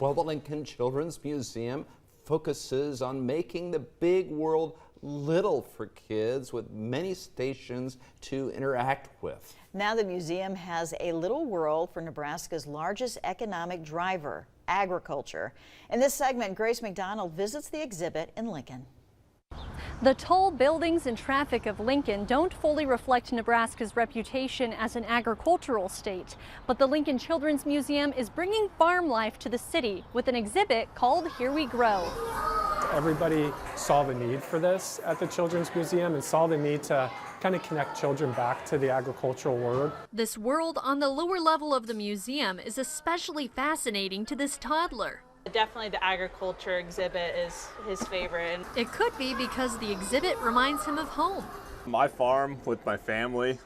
Well, the Lincoln Children's Museum focuses on making the big world little for kids with many stations to interact with. Now the museum has a little world for Nebraska's largest economic driver, agriculture. In this segment, Grace McDonald visits the exhibit in Lincoln. The tall buildings and traffic of Lincoln don't fully reflect Nebraska's reputation as an agricultural state, but the Lincoln Children's Museum is bringing farm life to the city with an exhibit called Here We Grow. Everybody saw the need for this at the Children's Museum and saw the need to kind of connect children back to the agricultural world. This world on the lower level of the museum is especially fascinating to this toddler. Definitely the agriculture exhibit is his favorite. It could be because the exhibit reminds him of home. My farm with my family,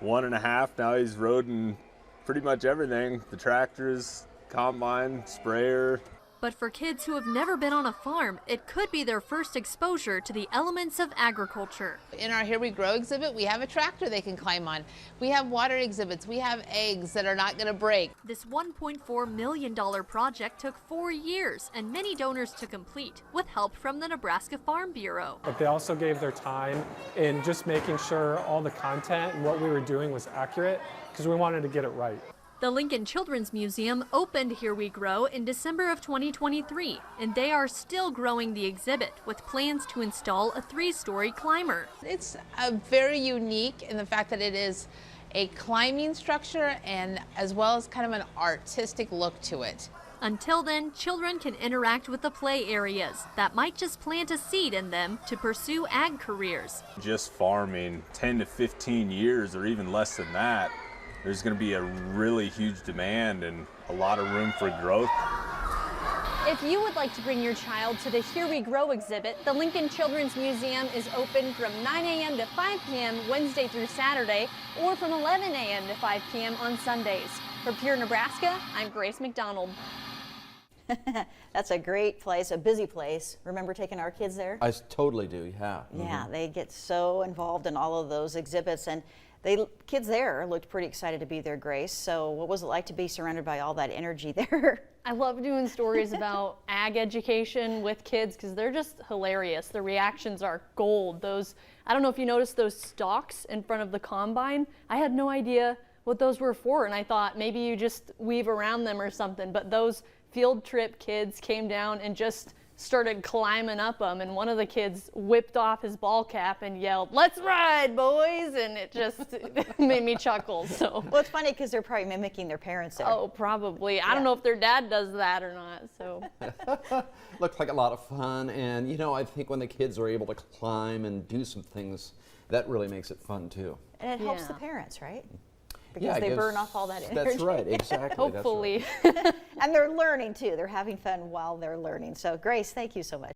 1.5, now he's roding pretty much everything. The tractors, combine, sprayer. But for kids who have never been on a farm, it could be their first exposure to the elements of agriculture. In our Here We Grow exhibit, we have a tractor they can climb on. We have water exhibits. We have eggs that are not going to break. This $1.4 million project took 4 years and many donors to complete, with help from the Nebraska Farm Bureau. But they also gave their time in just making sure all the content and what we were doing was accurate because we wanted to get it right. The Lincoln Children's Museum opened Here We Grow in December of 2023, and they are still growing the exhibit with plans to install a 3-story climber. It's very unique in the fact that it is a climbing structure and as well as kind of an artistic look to it. Until then, children can interact with the play areas that might just plant a seed in them to pursue ag careers. Just farming 10 to 15 years or even less than that, there's going to be a really huge demand and a lot of room for growth. If you would like to bring your child to the Here We Grow exhibit, the Lincoln Children's Museum is open from 9 a.m. to 5 p.m. Wednesday through Saturday, or from 11 a.m. to 5 p.m. on Sundays. For Pure Nebraska, I'm Grace McDonald. That's a great place, a busy place. Remember taking our kids there? I totally do, yeah. Yeah, they get so involved in all of those exhibits, and kids there looked pretty excited to be there, Grace. So what was it like to be surrounded by all that energy there? I love doing stories about ag education with kids because they're just hilarious. The reactions are gold. I don't know if you noticed those stalks in front of the combine. I had no idea what those were for, and I thought maybe you just weave around them or something, but those field trip kids came down and just started climbing up them, and one of the kids whipped off his ball cap and yelled, "Let's ride, boys!" And it just made me chuckle. So. Well, it's funny because they're probably mimicking their parents there. Oh, probably. I don't know if their dad does that or not. So. Looked like a lot of fun, and you know, I think when the kids are able to climb and do some things, that really makes it fun too. And it helps the parents, right? Because Yeah, they burn off all that energy. That's right, exactly. Hopefully. That's right. And they're learning too. They're having fun while they're learning. So Grace, thank you so much.